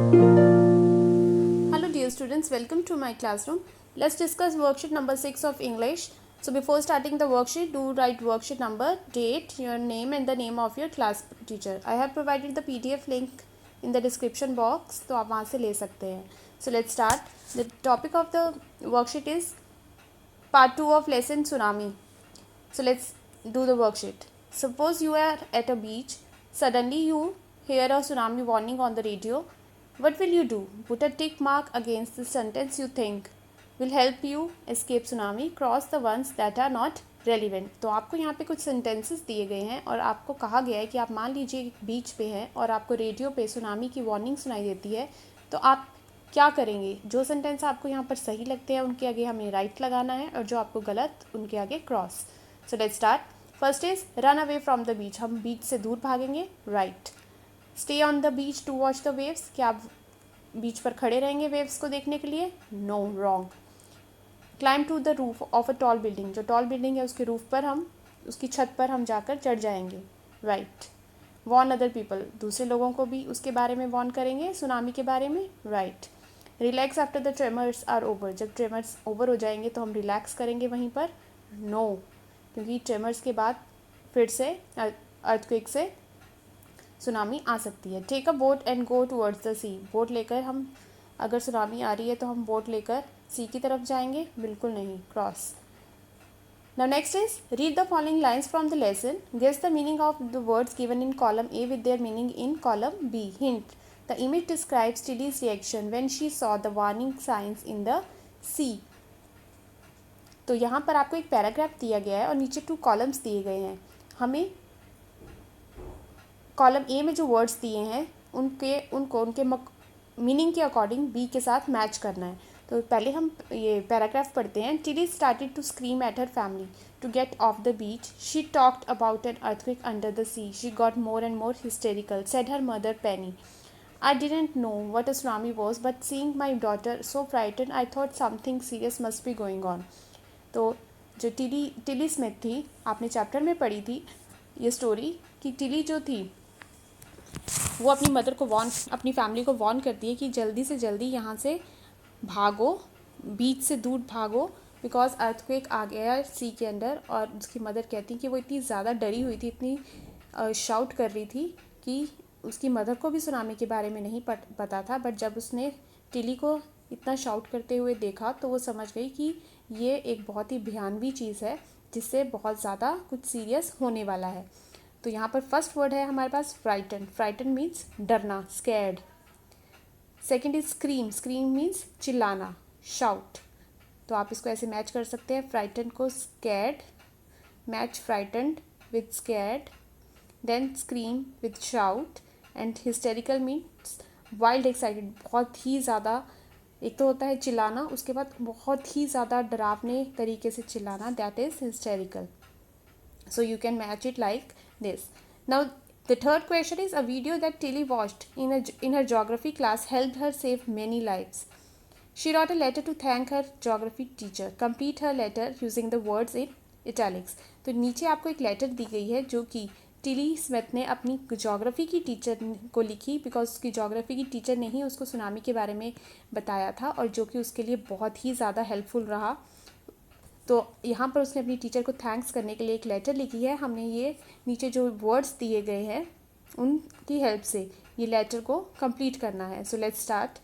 Hello dear students, welcome to my classroom. Let's discuss worksheet number 6 of English. So before starting the worksheet, do write worksheet number, date, your name and the name of your class teacher. I have provided the PDF link in the description box, तो आप वहाँ से ले सकते हैं. So let's start. The topic of the worksheet is part 2 of lesson Tsunami. So let's do the worksheet. Suppose you are at a beach. Suddenly you hear a tsunami warning on the radio. What will you do? Put a tick mark against the sentence you think will help you escape tsunami. Cross the ones that are not relevant. तो आपको यहाँ पे कुछ sentences दिए गए हैं और आपको कहा गया है कि आप मान लीजिए बीच पे हैं और आपको रेडियो पे सुनामी की वार्निंग सुनाई देती है, तो आप क्या करेंगे? जो सेंटेंस आपको यहाँ पर सही लगते हैं उनके आगे हमें राइट लगाना है और जो आपको गलत उनके आगे cross. So let's start. First is run away from the beach. हम बीच से दूर भागेंगे, right. Stay on the beach to watch the waves. क्या आप बीच पर खड़े रहेंगे वेव्स को देखने के लिए? No, wrong. Climb to the roof of a tall building. जो टॉल बिल्डिंग है उसके रूफ पर हम, उसकी छत पर हम जाकर चढ़ जाएंगे, राइट. Warne other people. दूसरे लोगों को भी उसके बारे में वॉर्न करेंगे, सुनामी के बारे में, right. Relax after the tremors are over. जब ट्रेमर्स ओवर हो जाएंगे तो हम रिलैक्स करेंगे वहीं पर, नो, क्योंकि ट्रेमर्स के बाद फिर से अर्थक्वेक से सुनामी आ सकती है. Take a boat and go towards the sea. Boat लेकर हम, अगर सुनामी आ रही है तो हम बोट लेकर सी की तरफ जाएंगे, बिल्कुल नहीं, cross. Now next is read the following lines from the lesson. Guess the meaning of the words given in column A with their meaning in column B. Hint, the image describes Tilly's reaction when she saw the warning signs in the sea. तो यहाँ पर आपको एक paragraph दिया गया है और नीचे 2 कॉलम्स दिए गए हैं. हमें कॉलम ए में जो वर्ड्स दिए हैं उनके मीनिंग के अकॉर्डिंग बी के साथ मैच करना है. तो पहले हम ये पैराग्राफ पढ़ते हैं. Tilly started to scream at her family to get off the beach. She talked about an earthquake under the sea. She got more and more hysterical, said her mother Penny. I didn't know what a tsunami was, but seeing my daughter so frightened, I thought something serious must be going on. तो जो Tilly Smith थी, आपने chapter में पढ़ी थी ये story कि Tilly जो थी वो अपनी मदर को अपनी फैमिली को वॉर्न करती है कि जल्दी से जल्दी यहाँ से भागो, बीच से दूर भागो, बिकॉज अर्थक्वेक आ गया है सी के अंदर. और उसकी मदर कहती कि वो इतनी ज़्यादा डरी हुई थी, इतनी शाउट कर रही थी कि उसकी मदर को भी सुनामी के बारे में नहीं पता था. बट जब उसने टिली को इतना शाउट करते हुए देखा तो वो समझ गई कि ये एक बहुत ही भयानवी चीज़ है जिससे बहुत ज़्यादा कुछ सीरियस होने वाला है. तो यहाँ पर फर्स्ट वर्ड है हमारे पास फ्राइटन. फ्राइटन मीन्स डरना, scared. Second is scream. Scream means चिल्लाना, शाउट. तो आप इसको ऐसे मैच कर सकते हैं, फ्राइटन को scared, match frightened with scared, then scream with shout. And hysterical means wild excited, बहुत ही ज़्यादा. एक तो होता है चिल्लाना, उसके बाद बहुत ही ज़्यादा डरावने तरीके से चिल्लाना, that is hysterical. So you can match it like this. Now the third question is a video that Tilly watched in her geography class helped her save many lives. She wrote a letter to thank her geography teacher. Complete her letter using the words in italics. तो नीचे आपको एक letter दी गई है जो कि Tilly Smith ने अपनी जोग्राफ़ी की टीचर को लिखी, बिकॉज उसकी जोग्राफ़ी की टीचर ने ही उसको सुनामी के बारे में बताया था और जो कि उसके लिए बहुत ही ज़्यादा हेल्पफुल रहा. तो यहाँ पर उसने अपनी टीचर को थैंक्स करने के लिए एक लेटर लिखी है. हमने ये नीचे जो वर्ड्स दिए गए हैं उनकी हेल्प से ये लेटर को कंप्लीट करना है. सो लेट्स स्टार्ट.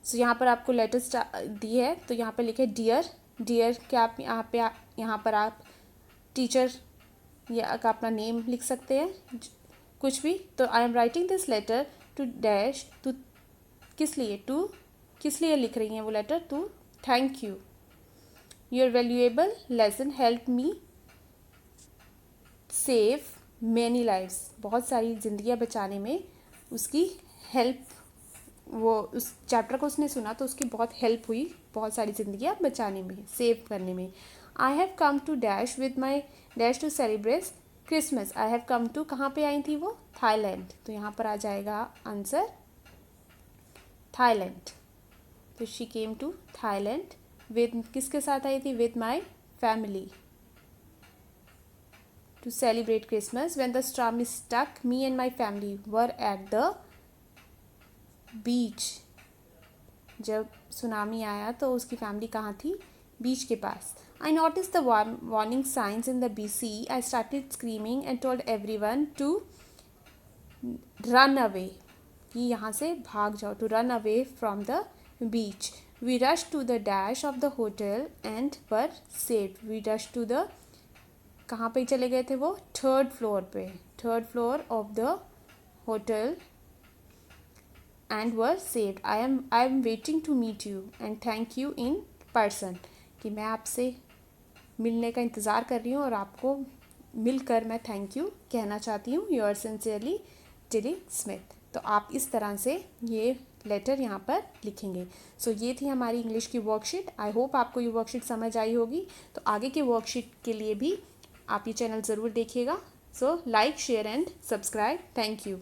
सो यहाँ पर आपको लेटर दी है, तो यहाँ पर लिखे डियर. डियर क्या आप यहाँ पर आप टीचर या अपना नेम लिख सकते हैं, कुछ भी. तो I am writing this letter to dash. To किस लिए, टू किस लिए लिख रही हैं वो letter? To thank you. Your valuable lesson help me save many lives. बहुत सारी ज़िंदगियाँ बचाने में उसकी हेल्प, वो उस चैप्टर को उसने सुना तो उसकी बहुत हेल्प हुई बहुत सारी ज़िंदगियाँ बचाने में, सेव करने में. I have come to dash with my dash to celebrate Christmas. I have come to कहाँ पे आई थी वो? थाईलैंड. तो यहाँ पर आ जाएगा आंसर थाईलैंड. तो she came to Thailand with, किसके साथ आई थी? With my family to celebrate Christmas. When the storm stuck me and my family were at the beach, जब सुनामी आया तो उसकी फैमिली कहाँ थी? बीच के पास. I noticed the warning signs in the sea. I started screaming and told everyone to run away, कि यहाँ से भाग जाओ, to run away from the beach. We rushed to the dash of the hotel and were saved. We rushed to the, कहाँ पे चले गए थे वो? थर्ड फ्लोर पे, third floor of the hotel and were saved. I am waiting to meet you and thank you in person. कि मैं आपसे मिलने का इंतज़ार कर रही हूँ और आपको मिलकर मैं थैंक यू कहना चाहती हूँ. Your sincerely Tilly Smith. तो आप इस तरह से ये लेटर यहाँ पर लिखेंगे. सो ये थी हमारी इंग्लिश की वर्कशीट. आई होप आपको ये वर्कशीट समझ आई होगी. तो आगे के वर्कशीट के लिए भी आप ये चैनल ज़रूर देखिएगा. So like, share and subscribe. Thank you.